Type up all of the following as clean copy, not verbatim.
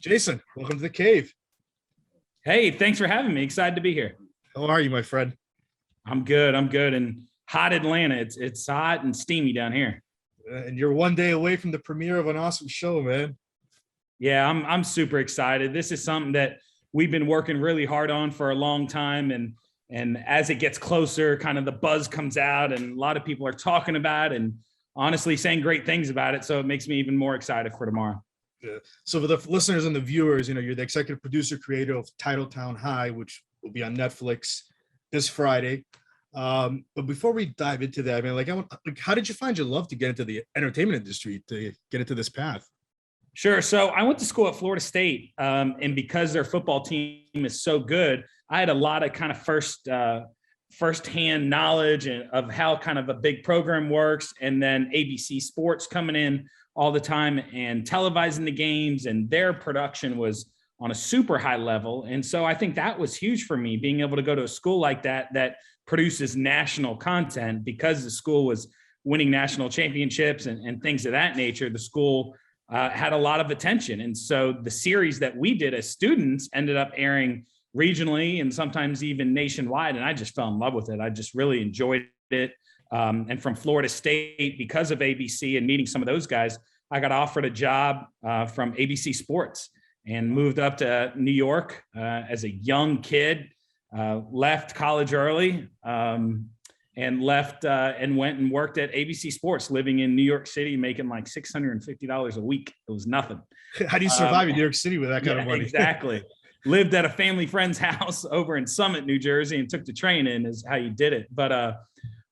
Jason, welcome to the cave. Hey, thanks for having me. Excited to be here. How are you, my friend? I'm good. And hot Atlanta. It's hot and steamy down here. And you're one day away from the premiere of an awesome show, man. Yeah, I'm super excited. This is something that we've been working really hard on for a long time. And as it gets closer, kind of the buzz comes out and a lot of people are talking about it and honestly saying great things about it. So it makes me even more excited for tomorrow. Yeah. So for the listeners and the viewers, you're the executive producer, creator of Titletown High, which will be on Netflix this Friday. But before we dive into that, how did you find your love to get into the entertainment industry, to get into this path? Sure. So I went to school at Florida State, and because their football team is so good, I had a lot of kind of firsthand knowledge of how kind of a big program works, and then ABC Sports coming in all the time and televising the games, and their production was on a super high level. And so I think that was huge for me, being able to go to a school like that produces national content. Because the school was winning national championships and things of that nature, the school had a lot of attention. And so the series that we did as students ended up airing regionally and sometimes even nationwide. And I just fell in love with it. I just really enjoyed it. And from Florida State, because of ABC and meeting some of those guys, I got offered a job from ABC Sports and moved up to New York as a young kid, left college early, and left and went and worked at ABC Sports, living in New York City, making like $650 a week. It was nothing. How do you survive in New York City with that kind of money? Exactly. Lived at a family friend's house over in Summit, New Jersey, and took the train in is how you did it. But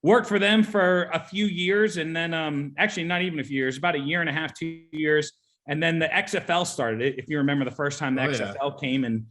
worked for them for a few years, and then actually not even a few years, about a year and a half, 2 years. And then the XFL started. If you remember the first time the XFL came, and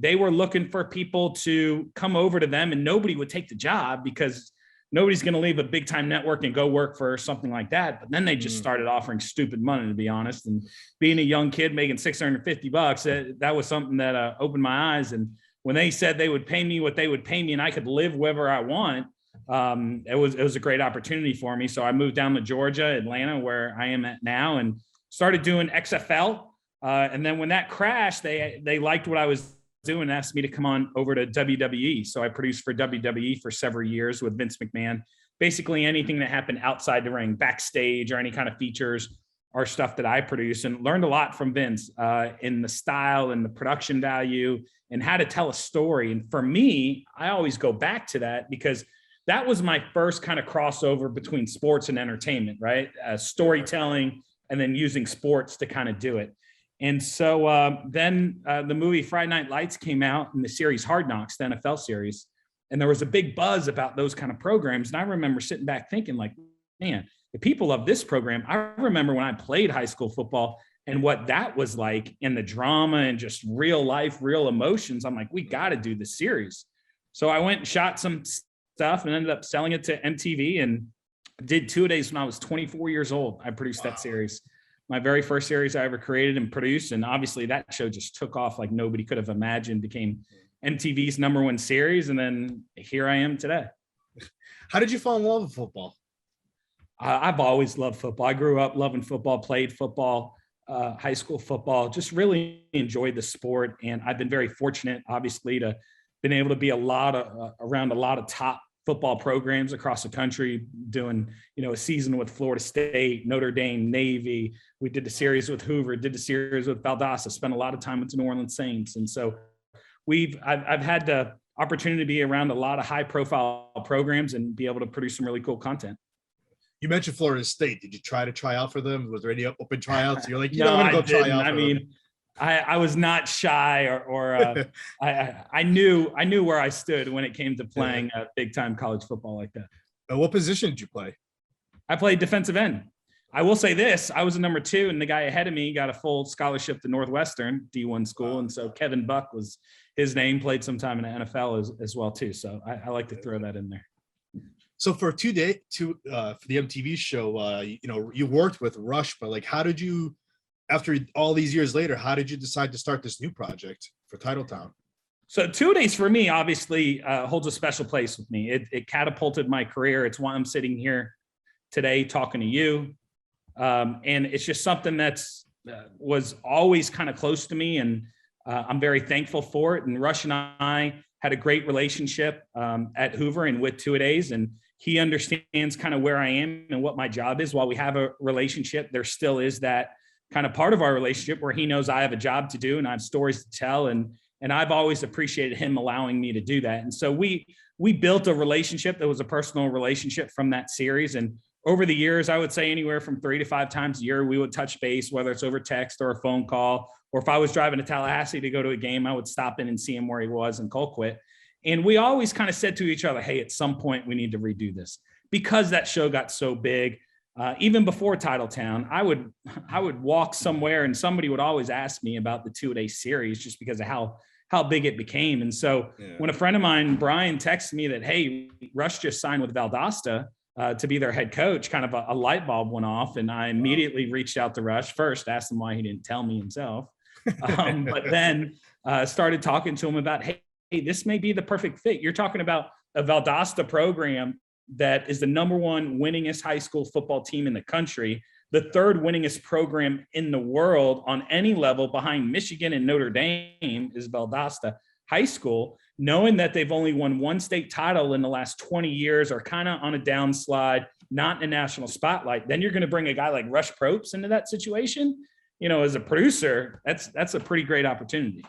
they were looking for people to come over to them, and nobody would take the job because nobody's going to leave a big time network and go work for something like that. But then they just started offering stupid money, to be honest. And being a young kid making $650, that was something that opened my eyes. And when they said they would pay me what they would pay me and I could live wherever I want, it was a great opportunity for me. So I moved down to Georgia, Atlanta, where I am at now, and started doing XFL. And then when that crashed, they liked what I was doing and asked me to come on over to WWE. So I produced for WWE for several years with Vince McMahon. Basically anything that happened outside the ring, backstage, or any kind of features are stuff that I produce, and learned a lot from Vince in the style and the production value and how to tell a story. And for me, I always go back to that because that was my first kind of crossover between sports and entertainment, right? Storytelling and then using sports to kind of do it. And so then the movie Friday Night Lights came out, and the series Hard Knocks, the NFL series. And there was a big buzz about those kind of programs. And I remember sitting back thinking, like, man, the people love this program. I remember when I played high school football and what that was like, and the drama and just real life, real emotions. I'm like, we got to do this series. So I went and shot some stuff and ended up selling it to MTV, and did 2-a-days when I was 24 years old. I produced that series. My very first series I ever created and produced. And obviously that show just took off like nobody could have imagined, became MTV's #1 series. And then here I am today. How did you fall in love with football? I've always loved football. I grew up loving football, played football, high school football, just really enjoyed the sport. And I've been very fortunate, obviously, to been able to be around a lot of top football programs across the country, doing, a season with Florida State, Notre Dame, Navy. We did the series with Hoover, did the series with Valdosta, spent a lot of time with the New Orleans Saints. And so I've had the opportunity to be around a lot of high profile programs and be able to produce some really cool content. You mentioned Florida State. Did you try out for them? Was there any open tryouts? You're like, no, I'm going to go try out. I mean, I was not shy, or I knew where I stood when it came to playing big time college football like that. What position did you play? I played defensive end. I will say this: I was a number 2, and the guy ahead of me got a full scholarship to Northwestern D1 school, and so Kevin Buck was his name. Played some time in the NFL as well too. So I like to throw that in there. So for 2 days, for the MTV show, you worked with Rush, but like, how did you? After all these years later, how did you decide to start this new project for Titletown? So 2-a-days for me, obviously, holds a special place with me. It catapulted my career. It's why I'm sitting here today talking to you. And it's just something that's was always kind of close to me, and I'm very thankful for it. And Rush and I had a great relationship at Hoover and with two-a-days, and he understands kind of where I am and what my job is. While we have a relationship, there still is that kind of part of our relationship where he knows I have a job to do and I have stories to tell. And I've always appreciated him allowing me to do that. And so we built a relationship that was a personal relationship from that series. And over the years, I would say anywhere from 3 to 5 times a year, we would touch base, whether it's over text or a phone call, or if I was driving to Tallahassee to go to a game, I would stop in and see him where he was in Colquitt. And we always kind of said to each other, hey, at some point we need to redo this, because that show got so big. Even before Titletown, I would walk somewhere and somebody would always ask me about the two-a-day series just because of how big it became. And so when a friend of mine, Brian, texted me that, hey, Rush just signed with Valdosta to be their head coach, kind of a light bulb went off. And I immediately reached out to Rush first, asked him why he didn't tell me himself. But then started talking to him about, hey, this may be the perfect fit. You're talking about a Valdosta program that is the #1 winningest high school football team in the country, the 3rd winningest program in the world on any level behind Michigan and Notre Dame is Valdosta High School. Knowing that they've only won 1 state title in the last 20 years, are kind of on a downslide, not in a national spotlight, then you're going to bring a guy like Rush Propst into that situation. As a producer, that's a pretty great opportunity.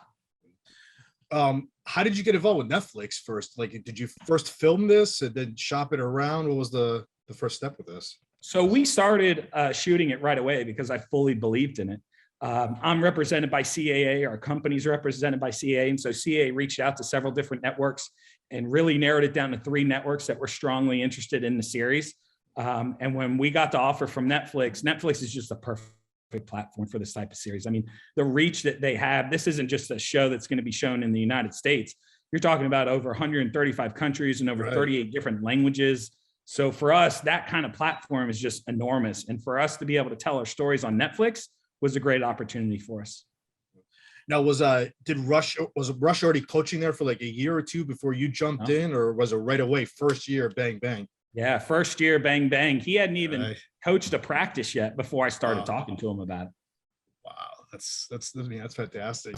How did you get involved with Netflix first? Like, did you first film this and then shop it around? What was the first step with this? So we started shooting it right away because I fully believed in it. I'm represented by CAA. Our company's represented by CAA. And so CAA reached out to several different networks and really narrowed it down to 3 networks that were strongly interested in the series. And when we got the offer from Netflix is just a perfect platform for this type of series. I mean, the reach that they have, this isn't just a show that's going to be shown in the United States. You're talking about over 135 countries and over 38 different languages. So for us, that kind of platform is just enormous. And for us to be able to tell our stories on Netflix was a great opportunity for us. Now, was Rush already coaching there for like a year or 2 before you jumped in, or was it right away, first year, bang, bang? Yeah, first year, bang, bang. He hadn't even coached a practice yet before I started talking to him about it. Wow, that's fantastic.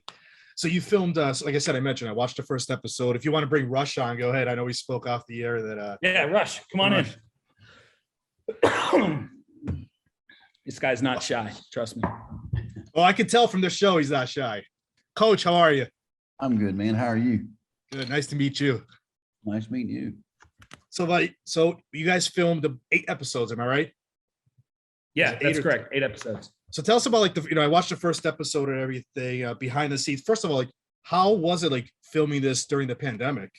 So you filmed, so like I said, I mentioned, I watched the first episode. If you want to bring Rush on, go ahead. I know we spoke off the air that. Yeah, Rush, come on in. This guy's not shy, trust me. Well, I can tell from the show he's not shy. Coach, how are you? I'm good, man. How are you? Good. Nice to meet you. Nice meeting you. So you guys filmed 8 episodes, am I right? Yeah, that's correct. 8 episodes. So tell us about like I watched the first episode and everything behind the scenes. First of all, like, how was it like filming this during the pandemic?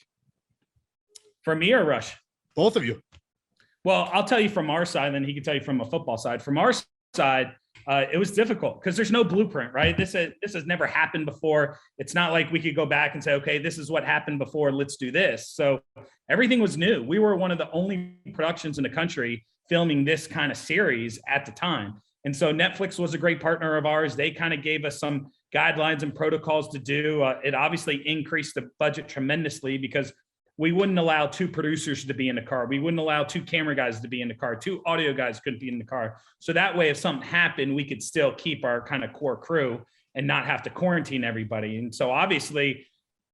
For me or Rush? Both of you. Well, I'll tell you from our side, then he can tell you from a football side. From our side, it was difficult because there's no blueprint, right? This has never happened before. It's not like we could go back and say, okay, this is what happened before, let's do this. So everything was new. We were one of the only productions in the country filming this kind of series at the time. And so Netflix was a great partner of ours. They kind of gave us some guidelines and protocols to do. It obviously increased the budget tremendously because we wouldn't allow 2 producers to be in the car. We wouldn't allow 2 camera guys to be in the car. 2 audio guys couldn't be in the car. So that way, if something happened, we could still keep our kind of core crew and not have to quarantine everybody. And so obviously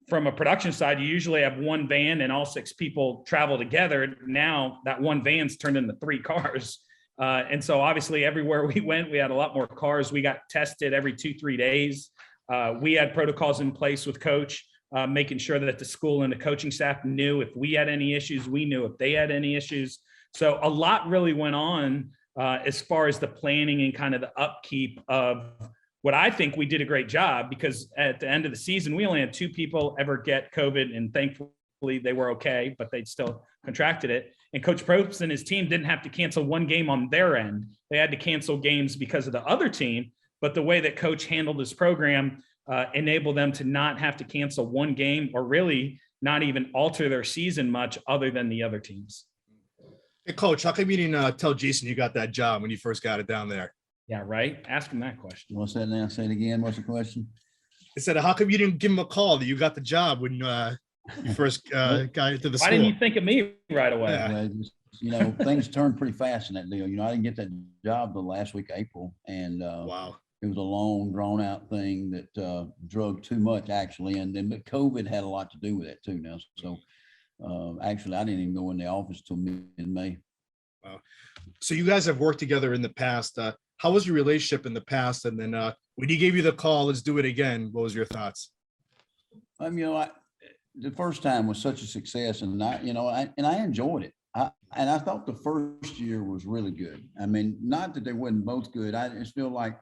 from a production side, you usually have 1 van and all 6 people travel together. Now that 1 van's turned into 3 cars. And so obviously everywhere we went, we had a lot more cars. We got tested every 2-3 days. We had protocols in place with Coach, making sure that the school and the coaching staff knew if we had any issues, we knew if they had any issues. So a lot really went on as far as the planning and kind of the upkeep of what I think we did a great job, because at the end of the season, we only had 2 people ever get COVID, and thankfully they were okay, but they'd still contracted it. And Coach Propst and his team didn't have to cancel 1 game on their end. They had to cancel games because of the other team, but the way that Coach handled his program enable them to not have to cancel 1 game, or really not even alter their season much other than the other teams. Hey, Coach, how come you didn't tell Jason you got that job when you first got it down there? Yeah, right. Ask him that question. What's that now? Say it again. What's the question? I said, how come you didn't give him a call that you got the job when you first got into the school? Why didn't you think of me right away? Yeah. Things turned pretty fast in that deal. I didn't get that job the last week of April. And wow. it was a long, drawn out thing that drug too much actually. And then but COVID had a lot to do with it too now. So actually, I didn't even go in the office till mid-May. So you guys have worked together in the past. How was your relationship in the past? And then when he gave you the call, let's do it again, what was your thoughts? The first time was such a success, and I enjoyed it. I thought the first year was really good. I mean, not that they wasn't both good. I just feel like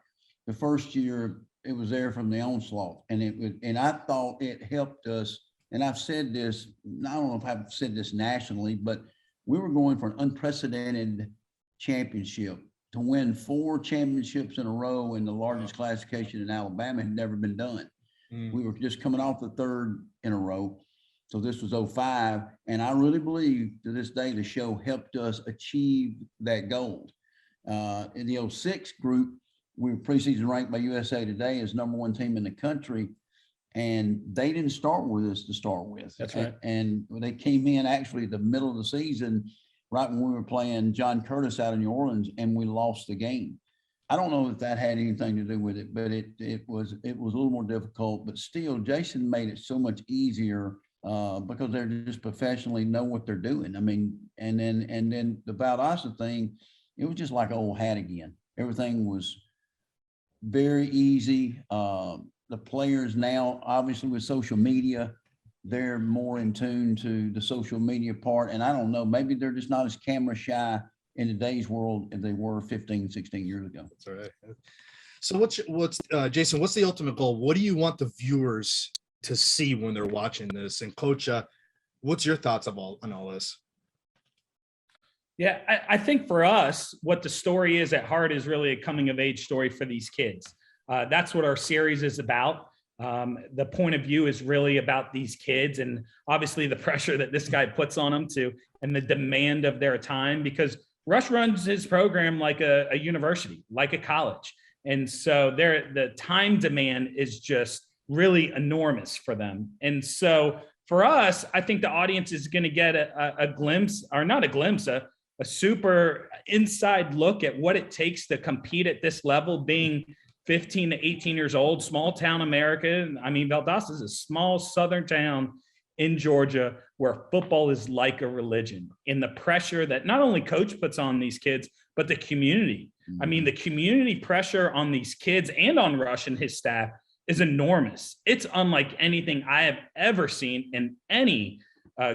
the first year it was there from the onslaught, and I thought it helped us. And I've said this, I don't know if I've said this nationally, but we were going for an unprecedented championship. To win 4 championships in a row in the largest classification in Alabama had never been done. We were just coming off the 3rd in a row. So this was 05. And I really believe to this day, the show helped us achieve that goal. In the 06 group, we were preseason ranked by USA Today as #1 team in the country. And they didn't start with us to start with. That's right. And they came in actually the middle of the season, right when we were playing John Curtis out in New Orleans, and we lost the game. I don't know if that had anything to do with it, but it was a little more difficult. But still, Jason made it so much easier because they're just professionally know what they're doing. I mean, and then the Valdosta thing, it was just like old hat again. Everything was very easy. The players now, obviously with social media, they're more in tune to the social media part. And I don't know, maybe they're just not as camera shy in today's world as they were 15, 16 years ago. That's all right. So what's Jason, what's the ultimate goal? What do you want the viewers to see when they're watching this? And Coach, what's your thoughts on all this? Yeah, I think for us, what the story is at heart is really a coming of age story for these kids. That's what our series is about. The point of view is really about these kids and obviously the pressure that this guy puts on them and the demand of their time, because Rush runs his program like a university, like a college. And so the time demand is just really enormous for them. And so for us, I think the audience is going to get a glimpse, or not a glimpse, a super inside look at what it takes to compete at this level, being 15 to 18 years old, small town America. I mean, Valdosta is a small southern town in Georgia where football is like a religion, and the pressure that not only coach puts on these kids, but the community. I mean, the community pressure on these kids and on Rush and his staff is enormous. It's unlike anything I have ever seen in any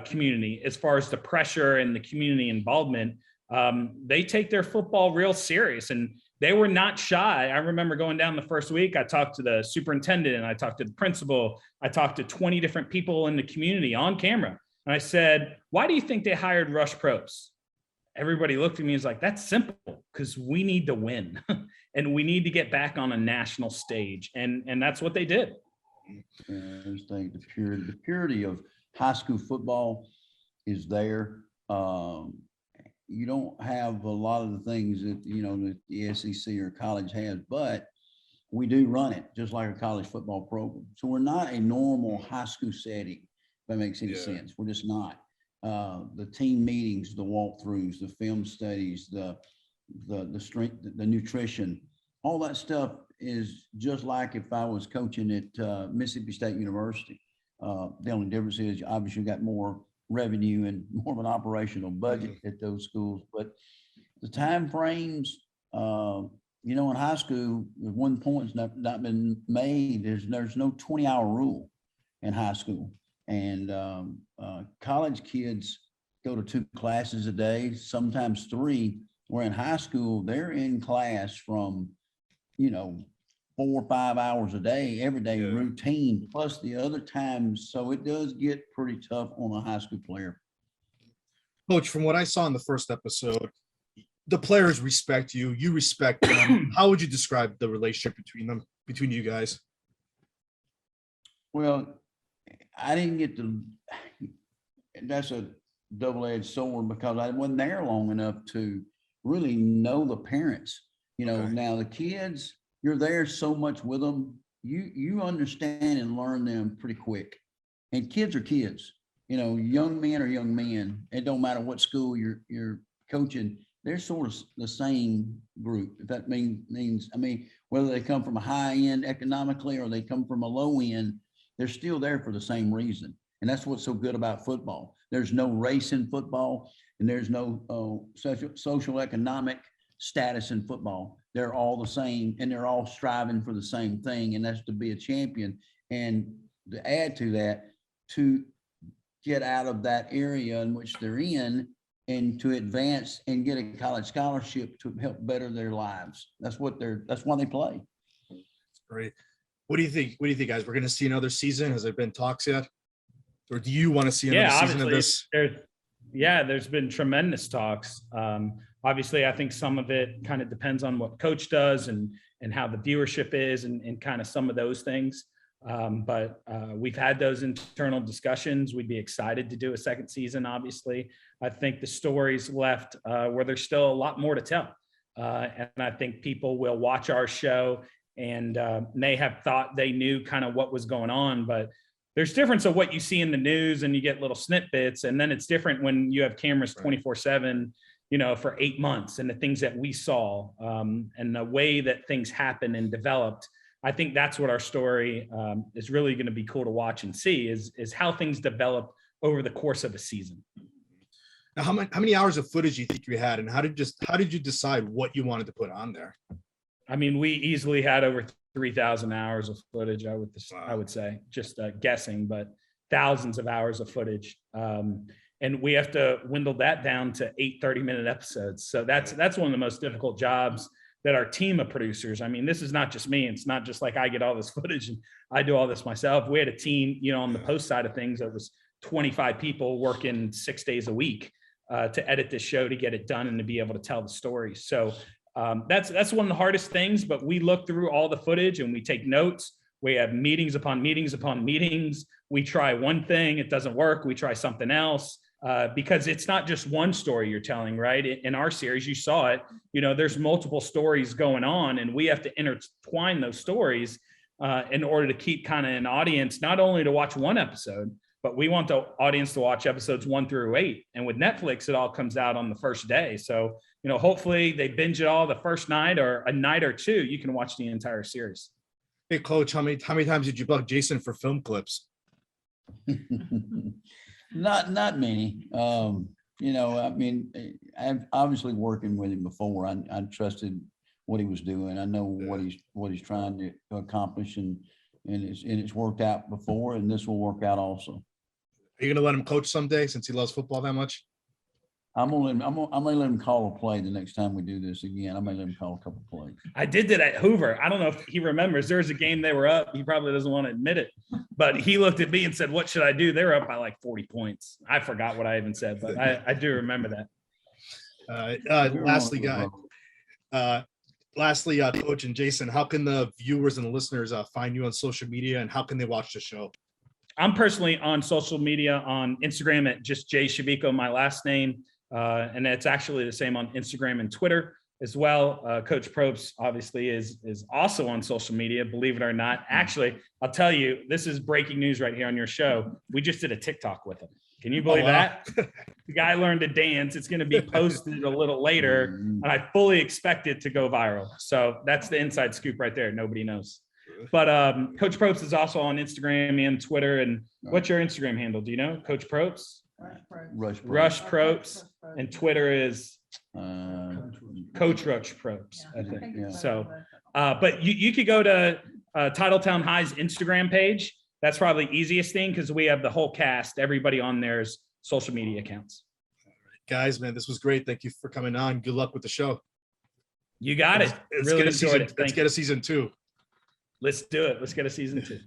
community as far as the pressure and the community involvement. They take their football real serious, and they were not shy. I remember going down the first week, I talked to the superintendent and I talked to the principal. I talked to 20 different people in the community on camera. And I said, why do you think they hired Rush Propst? Everybody looked at me and was like, that's simple, because we need to win and we need to get back on a national stage. And that's what they did. The purity of high school football is there. You don't have a lot of the things that, that the SEC or college has, but we do run it just like a college football program. So we're not a normal high school setting, if that makes any sense. We're just not. The team meetings, the walkthroughs, the film studies, the strength, the nutrition, all that stuff is just like if I was coaching at Mississippi State University. The only difference is obviously you got more revenue and more of an operational budget at those schools, but the time frames, in high school, if one point's not been made, there's no 20-hour rule in high school. And college kids go to 2 classes a day, sometimes 3, where in high school, they're in class from, 4 or 5 hours a day, every day routine, plus the other times. So it does get pretty tough on a high school player. Coach, from what I saw in the first episode, the players respect you. You respect them. How would you describe the relationship between you guys? Well, I didn't get that's a double-edged sword because I wasn't there long enough to really know the parents. Now the kids, you're there so much with them, you understand and learn them pretty quick. And kids are kids. Young men are young men. It don't matter what school you're coaching. they're sort of the same group. If that means, I mean, whether they come from a high end economically or they come from a low end, they're still there for the same reason. And that's what's so good about football. There's no race in football, and there's no social economic status in football. They're all the same, and they're all striving for the same thing, and that's to be a champion. And to add to that, to get out of that area in which they're in and to advance and get a college scholarship to help better their lives. That's why they play. Great. What do you think? What do you think, guys? We're going to see another season? Has there been talks yet? Or do you want to see another season of this? There's been tremendous talks. Obviously, I think some of it kind of depends on what coach does and how the viewership is and kind of some of those things. But we've had those internal discussions. We'd be excited to do a second season, obviously. I think the story's left where there's still a lot more to tell. And I think people will watch our show and may have thought they knew kind of what was going on, but there's difference of what you see in the news and you get little snippets. And then it's different when you have cameras 24/7, for 8 months, and the things that we saw and the way that things happen and developed. I think that's what our story is really going to be cool to watch and see is how things develop over the course of a season. Now, how many hours of footage do you think you had, and how did you decide what you wanted to put on there? I mean, we easily had over 3,000 hours of footage. I would say, just guessing, but thousands of hours of footage. And we have to dwindle that down to 8 30-minute episodes. So that's one of the most difficult jobs that our team of producers. I mean, this is not just me. It's not just like I get all this footage and I do all this myself. We had a team, on the post side of things, that was 25 people working 6 days a week to edit this show, to get it done and to be able to tell the story. So that's one of the hardest things, but we look through all the footage and we take notes. We have meetings upon meetings upon meetings. We try one thing, it doesn't work. We try something else. Because it's not just one story you're telling, right? In our series, you saw it, there's multiple stories going on, and we have to intertwine those stories in order to keep kind of an audience, not only to watch one episode, but we want the audience to watch episodes 1 through 8. And with Netflix, it all comes out on the first day. So, hopefully they binge it all the first night, or a night or two, you can watch the entire series. Hey, Coach, how many times did you bug Jason for film clips? Not many. I mean, I'm obviously working with him before. I trusted what he was doing. I know what he's trying to accomplish, and it's worked out before, and this will work out also. Are you gonna let him coach someday, since he loves football that much? I'm gonna let him call a play the next time we do this again. I may let him call a couple plays. I did that at Hoover. I don't know if he remembers. There was a game they were up. He probably doesn't want to admit it, but he looked at me and said, "What should I do?" They were up by like 40 points. I forgot what I even said, but I do remember that. Lastly, Coach and Jason, how can the viewers and the listeners find you on social media, and how can they watch the show? I'm personally on social media on Instagram at just Jay Sciavicco, my last name. And it's actually the same on Instagram and Twitter as well. Coach Propst obviously is also on social media, believe it or not. Actually, I'll tell you, this is breaking news right here on your show. We just did a TikTok with him. Can you believe that? The guy learned to dance. It's going to be posted a little later, and I fully expect it to go viral. So that's the inside scoop right there. Nobody knows. But Coach Propst is also on Instagram and Twitter. And what's your Instagram handle? Do you know, Coach Propst? Rush Propst, and Twitter is Coach Rush Propst, I think. Yeah. So, but you could go to Titletown High's Instagram page. That's probably the easiest thing, because we have the whole cast, everybody on there's social media accounts. Guys, man, this was great. Thank you for coming on. Good luck with the show. You got it. Let's get a season 2. Let's do it. Let's get a season 2.